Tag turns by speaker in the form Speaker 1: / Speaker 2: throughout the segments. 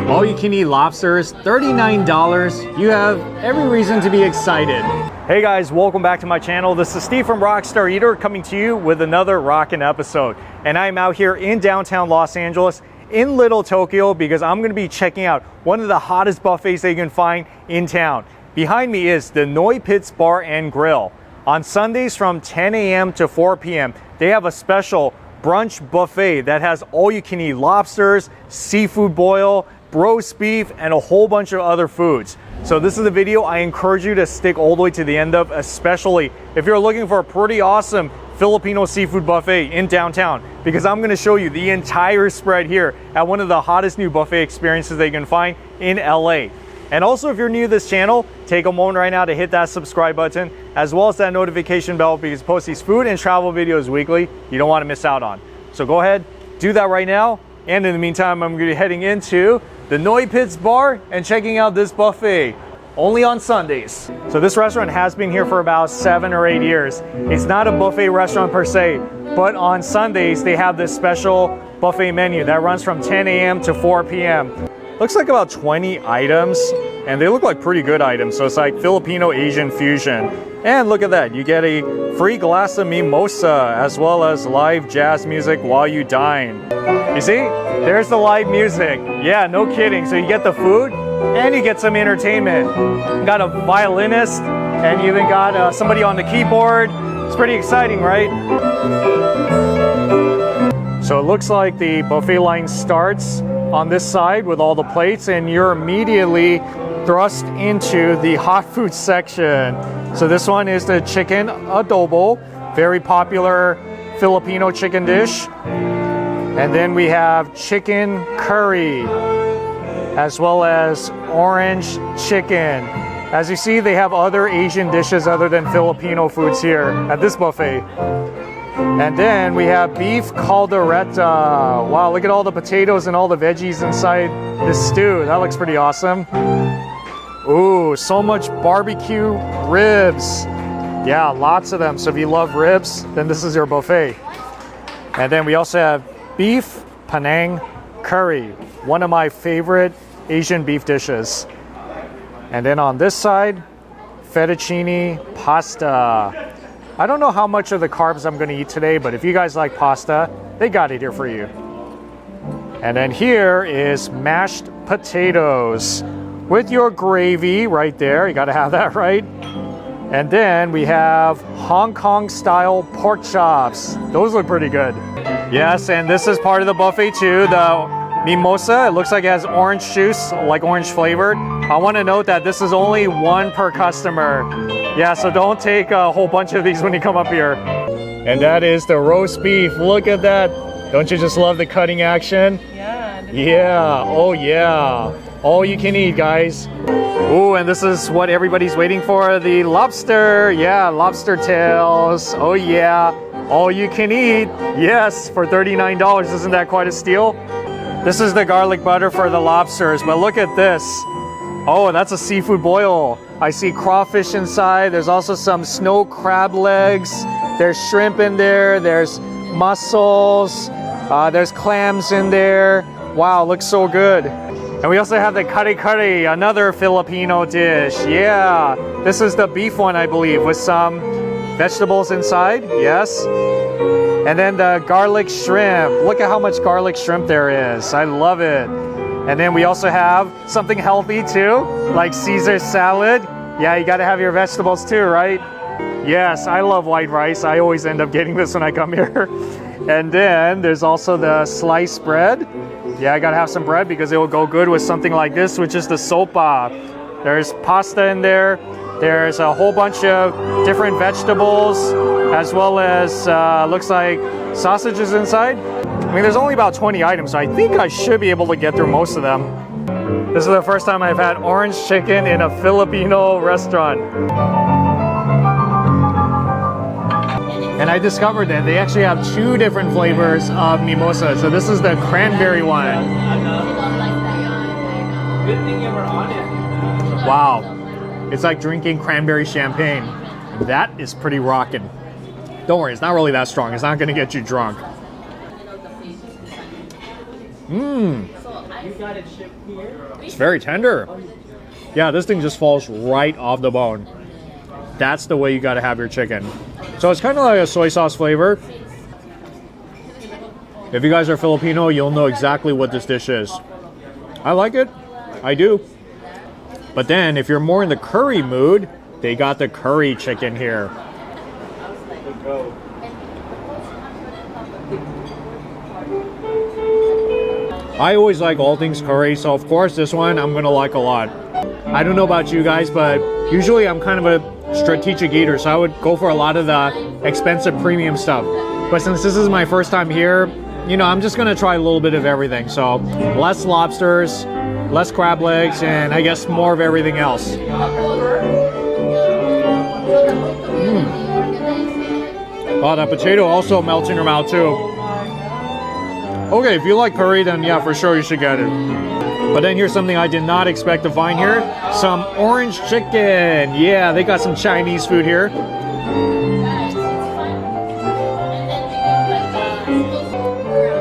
Speaker 1: All you can eat lobsters, $39. You have every reason to be excited. Hey guys, welcome back to my channel. This is Steve from Rockstar Eater coming to you with another rockin' episode. And I'm out here in downtown Los Angeles in Little Tokyo because I'm gonna be checking out one of the hottest buffets that you can find in town. Behind me is the Noypitz Bar and Grill. On Sundays from 10 a.m. to 4 p.m., they have a special brunch buffet that has all you can eat lobsters, seafood boil, roast beef, and a whole bunch of other foods. So this is the video I encourage you to stick all the way to the end of, especially if you're looking for a pretty awesome Filipino seafood buffet in downtown, because I'm going to show you the entire spread here at one of the hottest new buffet experiences that you can find in LA. And also, if you're new to this channel, take a moment right now to hit that subscribe button as well as that notification bell, because I post these food and travel videos weekly you don't want to miss out on. So go ahead, do that right now. And in the meantime, I'm going to be heading into the Noypitz Bar and checking out this buffet only on Sundays. So this restaurant has been here for about 7 or 8 years. It's not a buffet restaurant per se, but on Sundays they have this special buffet menu that runs from 10 a.m. to 4 p.m. Looks like about 20 items, and they look like pretty good items. So it's like Filipino Asian fusion. And look at that, you get a free glass of mimosa as well as live jazz music while you dine. You see, there's the live music. Yeah, no kidding. So you get the food and you get some entertainment. You got a violinist and you even got somebody on the keyboard. It's pretty exciting, right? So it looks like the buffet line starts on this side with all the plates, and you're immediately thrust into the hot food section. So this one is the chicken adobo, very popular Filipino chicken dish. And then we have chicken curry, as well as orange chicken. As you see, they have other Asian dishes other than Filipino foods here at this buffet. And then we have beef caldereta. Wow, look at all the potatoes and all the veggies inside this stew. That looks pretty awesome. Ooh, so much barbecue ribs. Yeah, lots of them. So if you love ribs, then this is your buffet. And then we also have beef Penang curry, one of my favorite Asian beef dishes. And then on this side, fettuccine pasta. I don't know how much of the carbs I'm going to eat today, but if you guys like pasta, they got it here for you. And then here is mashed potatoes with your gravy right there. You got to have that, right? And then we have Hong Kong style pork chops. Those look pretty good. Yes, and this is part of the buffet too, the mimosa. It looks like it has orange juice, like orange flavored. I want to note that this is only one per customer. Yeah, so don't take a whole bunch of these when you come up here. And that is the roast beef. Look at that. Don't you just love the cutting action?
Speaker 2: Yeah.
Speaker 1: Yeah, oh yeah. All you can eat, guys. Oh, and this is what everybody's waiting for, the lobster. Yeah, lobster tails. Oh yeah, all you can eat. Yes, for $39. Isn't that quite a steal? This is the garlic butter for the lobsters, but look at this. Oh, that's a seafood boil. I see crawfish inside. There's also some snow crab legs. There's shrimp in there. There's mussels. There's clams in there. Wow, looks so good. And we also have the kare-kare, another Filipino dish. Yeah, this is the beef one, I believe, with some vegetables inside. Yes. And then the garlic shrimp. Look at how much garlic shrimp there is. I love it. And then we also have something healthy too, like Caesar salad. Yeah, you got to have your vegetables too, right? Yes, I love white rice. I always end up getting this when I come here. And then there's also the sliced bread. Yeah, I got to have some bread because it will go good with something like this, which is the sopa. There's pasta in there. There's a whole bunch of different vegetables, as well as looks like sausages inside. I mean, there's only about 20 items, so I think I should be able to get through most of them. This is the first time I've had orange chicken in a Filipino restaurant. And I discovered that they actually have 2 different flavors of mimosa. So this is the cranberry one. Wow. It's like drinking cranberry champagne. That is pretty rockin'. Don't worry, it's not really that strong. It's not gonna get you drunk. Mmm. It's very tender. Yeah, this thing just falls right off the bone. That's the way you gotta have your chicken. So it's kind of like a soy sauce flavor. If you guys are Filipino, you'll know exactly what this dish is. I like it. I do. But then, if you're more in the curry mood, they got the curry chicken here. I always like all things curry, so of course this one I'm gonna like a lot. I don't know about you guys, but usually I'm kind of a strategic eater, so I would go for a lot of the expensive premium stuff. But since this is my first time here, you know, I'm just gonna try a little bit of everything. So less lobsters, less crab legs, and I guess more of everything else. Oh, that potato also melts in your mouth too. Okay, if you like curry, then yeah, for sure you should get it. But then here's something I did not expect to find here. Some orange chicken. Yeah, they got some Chinese food here.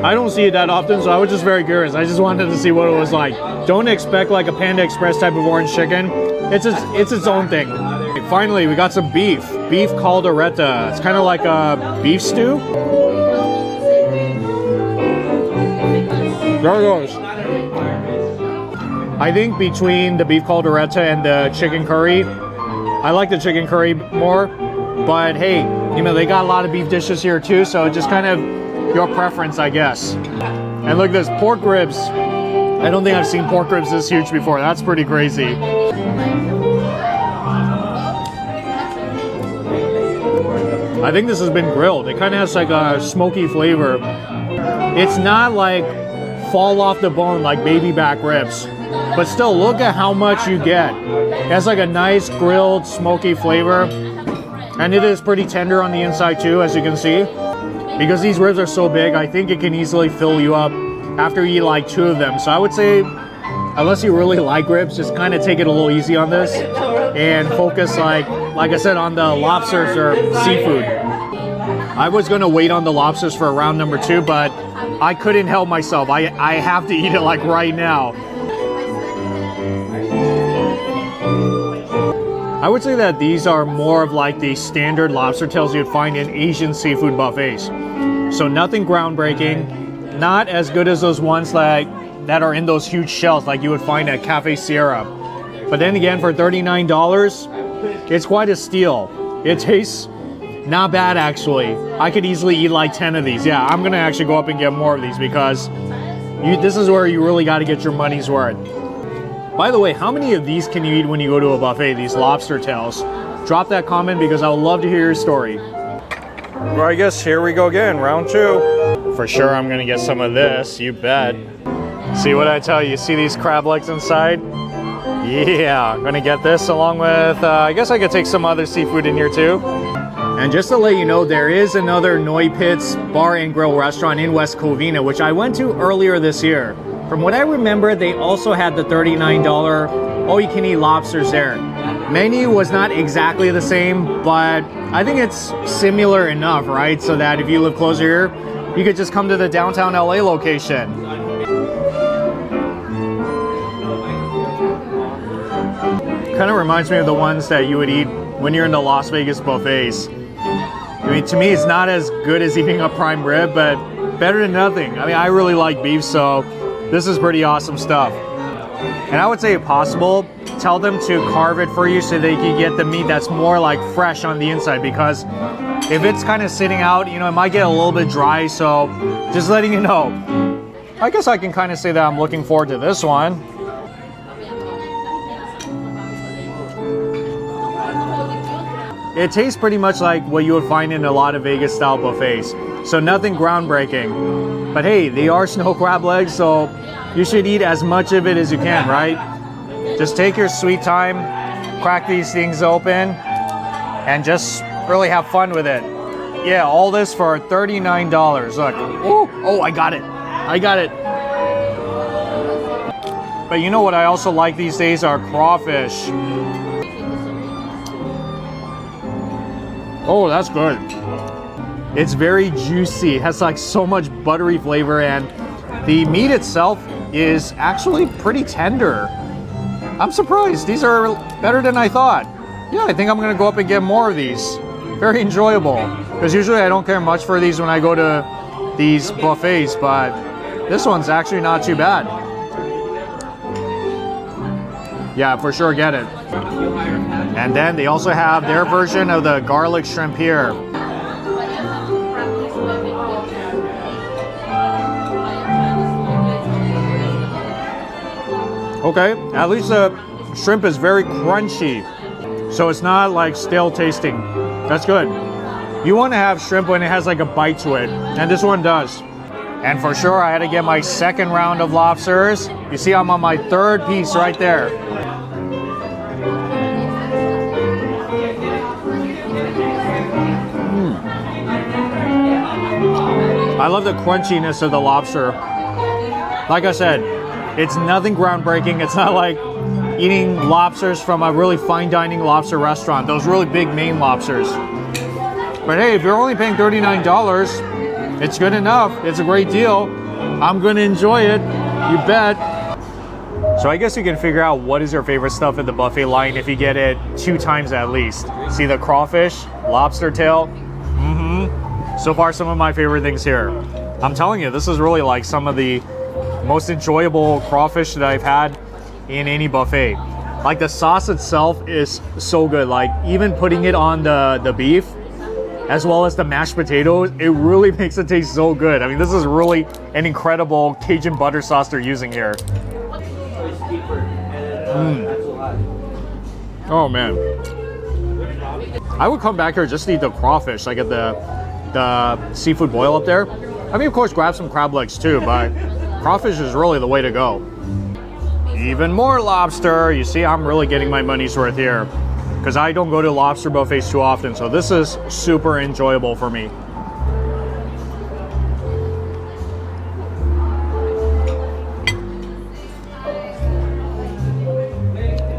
Speaker 1: I don't see it that often, so I was just very curious. I just wanted to see what it was like. Don't expect like a Panda Express type of orange chicken. It's its own thing. Finally, we got some beef. Beef caldereta. It's kind of like a beef stew. There it goes. I think between the beef caldereta and the chicken curry, I like the chicken curry more. But hey, you know, they got a lot of beef dishes here too, so just kind of your preference, I guess. And look at this, pork ribs. I don't think I've seen pork ribs this huge before. That's pretty crazy. I think this has been grilled. It kind of has like a smoky flavor. It's not like fall off the bone like baby back ribs, but still look at how much you get. It has like a nice grilled smoky flavor, and it is pretty tender on the inside too, as you can see. Because these ribs are so big, I think it can easily fill you up after you eat like 2 of them. So I would say, unless you really like ribs, just kind of take it a little easy on this and focus like I said, on the lobsters or seafood. I was gonna wait on the lobsters for round number 2, but I couldn't help myself. I have to eat it like right now. I would say that these are more of like the standard lobster tails you'd find in Asian seafood buffets. So nothing groundbreaking, not as good as those ones that are in those huge shells like you would find at Cafe Sierra. But then again, for $39, it's quite a steal. It tastes not bad actually. I could easily eat like 10 of these. Yeah, I'm gonna actually go up and get more of these because this is where you really gotta get your money's worth. By the way, how many of these can you eat when you go to a buffet, these lobster tails? Drop that comment because I would love to hear your story. Well, I guess here we go again, round 2. For sure I'm gonna get some of this, you bet. See what I tell you, see these crab legs inside? Yeah, I'm gonna get this along with, I guess I could take some other seafood in here too. And just to let you know, there is another Noypitz Bar and Grill restaurant in West Covina, which I went to earlier this year. From what I remember, they also had the $39 all-you-can-eat lobsters there. Menu was not exactly the same, but I think it's similar enough, right? So that if you live closer here, you could just come to the downtown LA location. Kind of reminds me of the ones that you would eat when you're in the Las Vegas buffets. I mean, to me, it's not as good as eating a prime rib, but better than nothing. I mean, I really like beef, so this is pretty awesome stuff. And I would say if possible, tell them to carve it for you so they can get the meat that's more like fresh on the inside, because if it's kind of sitting out, you know, it might get a little bit dry, so just letting you know. I guess I can kind of say that I'm looking forward to this one. It tastes pretty much like what you would find in a lot of Vegas style buffets. So nothing groundbreaking. But hey, they are snow crab legs, so you should eat as much of it as you can, right? Just take your sweet time, crack these things open, and just really have fun with it. Yeah, all this for $39. Look. Ooh, oh, I got it. I got it. But you know what I also like these days are crawfish. Oh, that's good. It's very juicy. It has like so much buttery flavor, and the meat itself is actually pretty tender. I'm surprised. These are better than I thought. Yeah, I think I'm gonna go up and get more of these. Very enjoyable. Because usually I don't care much for these when I go to these buffets, but this one's actually not too bad. Yeah, for sure get it. And then they also have their version of the garlic shrimp here. Okay, at least the shrimp is very crunchy. So it's not like stale tasting. That's good. You want to have shrimp when it has like a bite to it, and this one does. And for sure, I had to get my second round of lobsters. You see, I'm on my third piece right there. I love the crunchiness of the lobster. Like I said, it's nothing groundbreaking. It's not like eating lobsters from a really fine dining lobster restaurant, those really big Maine lobsters. But hey, if you're only paying $39, it's good enough. It's a great deal. I'm gonna enjoy it, you bet. So I guess you can figure out what is your favorite stuff at the buffet line if you get it 2 times at least. See the crawfish, lobster tail? So far, some of my favorite things here. I'm telling you, this is really like some of the most enjoyable crawfish that I've had in any buffet. Like the sauce itself is so good. Like even putting it on the beef as well as the mashed potatoes, it really makes it taste so good. I mean, this is really an incredible Cajun butter sauce they're using here. Oh man. I would come back here just to eat the crawfish, like at the seafood boil up there. I mean, of course, grab some crab legs too, but crawfish is really the way to go. Even more lobster. You see, I'm really getting my money's worth here because I don't go to lobster buffets too often, so this is super enjoyable for me.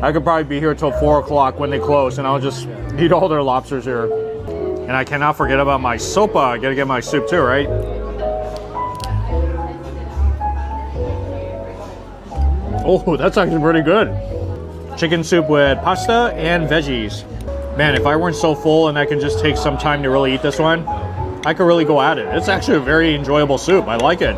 Speaker 1: I could probably be here till 4 o'clock when they close, and I'll just eat all their lobsters here. And I cannot forget about my sopa. I gotta get my soup too, right? Oh, that's actually pretty good. Chicken soup with pasta and veggies. Man, if I weren't so full and I can just take some time to really eat this one, I could really go at it. It's actually a very enjoyable soup. I like it.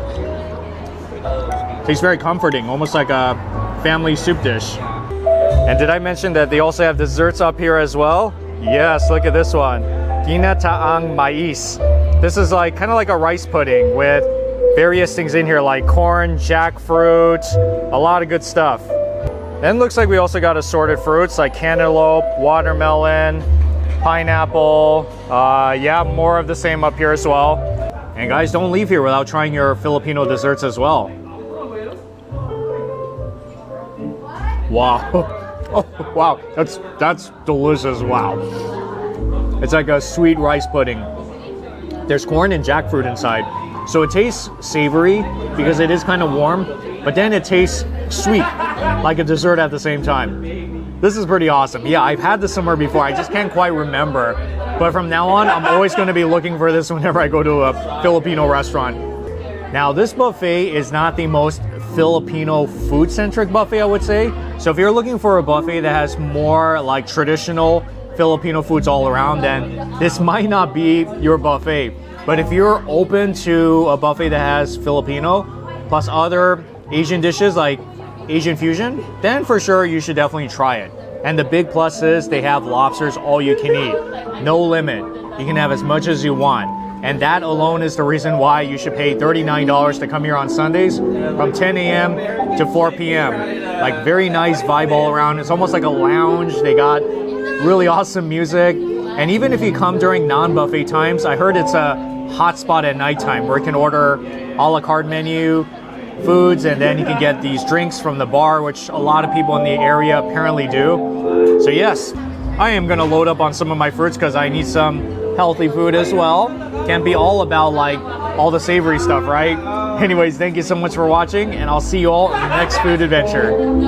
Speaker 1: Tastes very comforting, almost like a family soup dish. And did I mention that they also have desserts up here as well? Yes, look at this one. Ginataang maize. This is like kind of like a rice pudding with various things in here like corn, jackfruit, a lot of good stuff. And looks like we also got assorted fruits like cantaloupe, watermelon, pineapple. Yeah, more of the same up here as well. And guys, don't leave here without trying your Filipino desserts as well. Wow. Oh, wow, that's delicious. Wow. It's like a sweet rice pudding. There's corn and jackfruit inside. So it tastes savory because it is kind of warm, but then it tastes sweet, like a dessert at the same time. This is pretty awesome. Yeah, I've had this somewhere before. I just can't quite remember. But from now on, I'm always going to be looking for this whenever I go to a Filipino restaurant. Now, this buffet is not the most Filipino food-centric buffet, I would say. So if you're looking for a buffet that has more like traditional Filipino foods all around, then this might not be your buffet. But if you're open to a buffet that has Filipino plus other Asian dishes like Asian fusion, then for sure you should definitely try it. And the big plus is they have lobsters all you can eat. No limit. You can have as much as you want. And that alone is the reason why you should pay $39 to come here on Sundays from 10 a.m. to 4 p.m. Like very nice vibe all around. It's almost like a lounge. They got really awesome music. And even if you come during non-buffet times, I heard it's a hot spot at nighttime where you can order a la carte menu foods, and then you can get these drinks from the bar, which a lot of people in the area apparently do. So yes, I am gonna load up on some of my fruits because I need some healthy food as well. Can't be all about like all the savory stuff, right? Anyways, thank you so much for watching, and I'll see you all in the next food adventure.